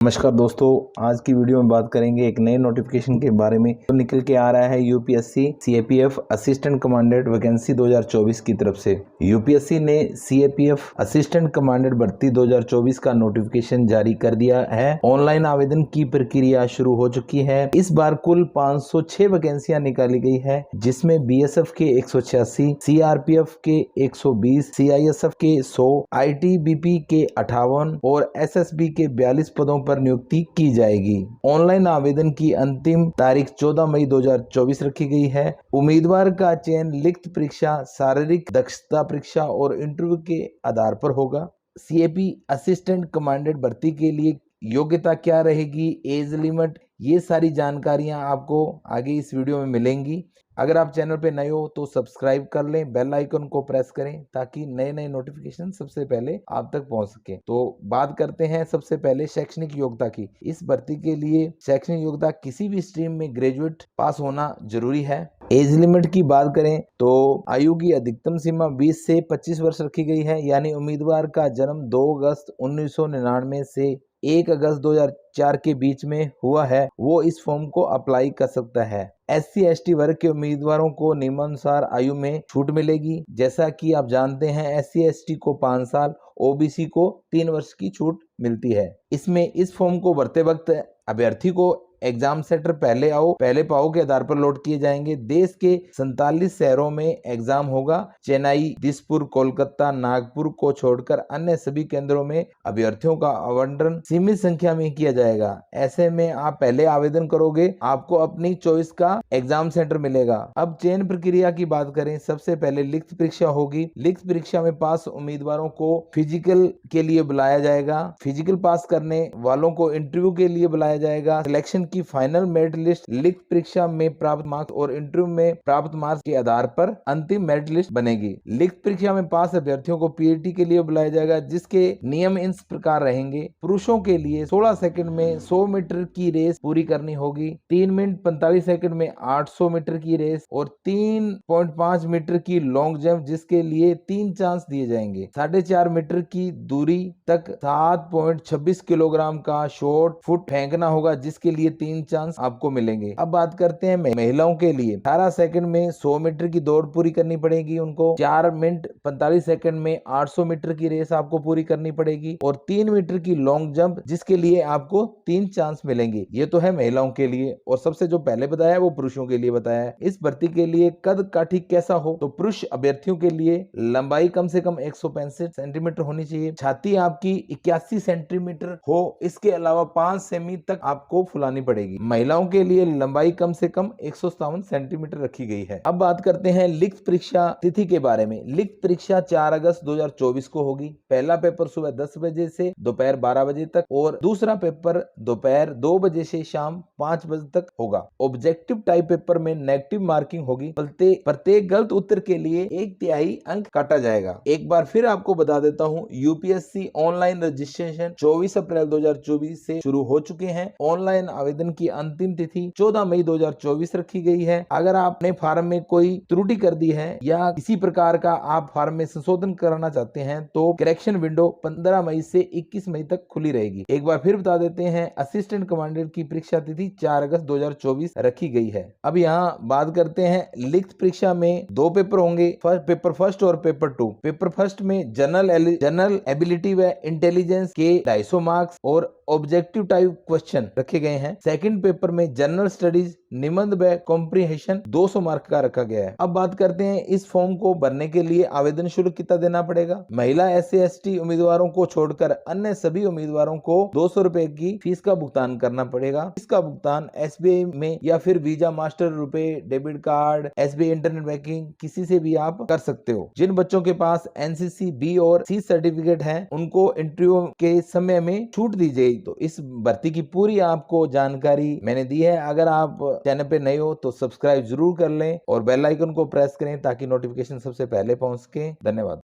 नमस्कार दोस्तों, आज की वीडियो में बात करेंगे एक नए नोटिफिकेशन के बारे में तो निकल के आ रहा है UPSC CAPF assistant commandant vacancy 2024 की तरफ से। यूपीएससी ने सीएपीएफ असिस्टेंट कमांडेंट भर्ती 2024 का नोटिफिकेशन जारी कर दिया है। ऑनलाइन आवेदन की प्रक्रिया शुरू हो चुकी है। इस बार कुल 506 वैकेंसियां निकाली गई है, जिसमें बीएसएफ के 186, सीआरपीएफ के 120, सीआईएसएफ के 100, आईटीबीपी के 58 और एसएसबी के 42 पदों पर नियुक्ति की जाएगी। ऑनलाइन आवेदन की अंतिम तारीख 14 मई 2024 रखी गई है। उम्मीदवार का चयन लिखित परीक्षा, शारीरिक दक्षता परीक्षा और इंटरव्यू के आधार पर होगा। सीएपी असिस्टेंट कमांडेंट भर्ती के लिए योग्यता क्या रहेगी, एज लिमिट, ये सारी जानकारियां आपको आगे इस वीडियो में मिलेंगी। अगर आप चैनल पे नए हो तो सब्सक्राइब कर लें, बेल आइकन को प्रेस करें ताकि नए नए नोटिफिकेशन सबसे पहले आप तक पहुंच सके। तो बात करते हैं सबसे पहले शैक्षणिक योग्यता की। इस भर्ती के लिए शैक्षणिक योग्यता किसी भी स्ट्रीम में ग्रेजुएट पास होना जरूरी है। एज लिमिट की बात करें तो आयु की अधिकतम सीमा 20 से 25 वर्ष रखी गई है, यानी उम्मीदवार का जन्म 2 अगस्त 1999 से 1 अगस्त 2004 के बीच में हुआ है, वो इस फॉर्म को अप्लाई कर सकता है। SC ST वर्ग के उम्मीदवारों को नियमानुसार आयु में छूट मिलेगी। जैसा कि आप जानते हैं, SC ST को 5 साल, OBC को 3 वर्ष की छूट मिलती है। इसमें इस फॉर्म को भरते वक्त अभ्यर्थी को एग्जाम सेंटर पहले आओ पहले पाओ के आधार पर लॉट किए जाएंगे। देश के 47 शहरों में एग्जाम होगा। चेन्नई, दिसपुर, कोलकाता, नागपुर को छोड़कर अन्य सभी केंद्रों में अभ्यर्थियों का आवंटन सीमित संख्या में किया जाएगा। ऐसे में आप पहले आवेदन करोगे, आपको अपनी चॉइस का एग्जाम सेंटर मिलेगा। अब चयन प्रक्रिया की बात करें, सबसे पहले लिखित परीक्षा होगी। लिखित परीक्षा में पास उम्मीदवारों को फिजिकल के लिए बुलाया जाएगा। फिजिकल पास करने वालों को इंटरव्यू के लिए बुलाया जाएगा। सिलेक्शन की फाइनल मेरिट लिस्ट लिखित परीक्षा में प्राप्त मार्क्स और इंटरव्यू में प्राप्त मार्क्स के आधार पर अंतिम मेरिट लिस्ट बनेगी। लिखित परीक्षा में पास अभ्यर्थियों को पीएटी के लिए बुलाया जाएगा, जिसके नियम इस प्रकार रहेंगे। पुरुषों के लिए 16 सेकंड में 100 मीटर की रेस पूरी करनी होगी, 3 मिनट 45 सेकंड में 800 मीटर की रेस और 3.5 मीटर की लॉन्ग जंप, जिसके लिए 3 चांस दिए जाएंगे। 4.5 मीटर की दूरी तक 7.26 किलोग्राम का शॉर्ट फुट फेंकना होगा, जिसके लिए 3 चांस आपको मिलेंगे। अब बात करते हैं महिलाओं के लिए। 18 सेकंड में 100 मीटर की दौड़ पूरी करनी पड़ेगी उनको। 4 मिनट 45 सेकंड में 800 मीटर की रेस आपको पूरी करनी पड़ेगी और 3 मीटर की लॉन्ग जंप, जिसके लिए आपको 3 चांस मिलेंगे। ये तो है महिलाओं के लिए, और सबसे जो पहले बताया वो पुरुषों के लिए बताया है। इस भर्ती के लिए कद काठी कैसा हो, तो पुरुष अभ्यर्थियों के लिए लंबाई कम से कम 165 सेंटीमीटर होनी चाहिए। छाती आपकी 81 सेंटीमीटर हो। इसके अलावा 5 सेमी तक आपको फुलानी पड़ेगी। महिलाओं के लिए लंबाई कम से कम 157 सेंटीमीटर रखी गई है। अब बात करते हैं लिखित परीक्षा तिथि के बारे में। लिखित परीक्षा 4 अगस्त 2024 को होगी। पहला पेपर सुबह 10 बजे से दोपहर 12 बजे तक और दूसरा पेपर दोपहर 2 बजे से शाम 5 बजे तक होगा। ऑब्जेक्टिव टाइप पेपर में नेगेटिव मार्किंग होगी। प्रत्येक गलत उत्तर के लिए 1/3 अंक काटा जाएगा। एक बार फिर आपको बता देता हूँ, यूपीएससी ऑनलाइन रजिस्ट्रेशन 24 अप्रैल 2024 से शुरू हो चुके हैं। ऑनलाइन आवेदन की अंतिम तिथि 14 मई 2024 रखी गई है। अगर आपने फॉर्म में कोई त्रुटि कर दी है या किसी प्रकार का आप फॉर्म में संशोधन कराना चाहते हैं तो करेक्शन विंडो 15 मई से 21 मई तक खुली रहेगी। एक बार फिर बता देते हैं, असिस्टेंट कमांडेंट की परीक्षा तिथि 4 अगस्त 2024 रखी गई है। अब यहाँ बात करते हैं, लिखित परीक्षा में 2 पेपर होंगे, पेपर फर्स्ट और पेपर 2। पेपर फर्स्ट में जनरल एबिलिटी व इंटेलिजेंस के 250 मार्क्स और ऑब्जेक्टिव टाइप क्वेश्चन रखे गए हैं। सेकंड पेपर में जनरल स्टडीज, निबंध व कॉम्प्रिहेंशन 200 मार्क का रखा गया है। अब बात करते हैं, इस फॉर्म को भरने के लिए आवेदन शुल्क कितना देना पड़ेगा। महिला SC ST उम्मीदवारों को छोड़कर अन्य सभी उम्मीदवारों को 200 रुपए की फीस का भुगतान करना पड़ेगा। इसका भुगतान SBI में या फिर वीजा, मास्टर, रुपए, debit card, SBI internet banking, किसी से भी आप कर सकते हो। जिन बच्चों के पास NCC B और C सर्टिफिकेट है, उनको इंटरव्यू के समय में छूट दी जाएगी। तो इस भर्ती की पूरी आपको जानकारी मैंने दी है। अगर आप चैनल पे नए हो तो सब्सक्राइब जरूर कर लें और बेल आइकन को प्रेस करें ताकि नोटिफिकेशन सबसे पहुंच सके। धन्यवाद।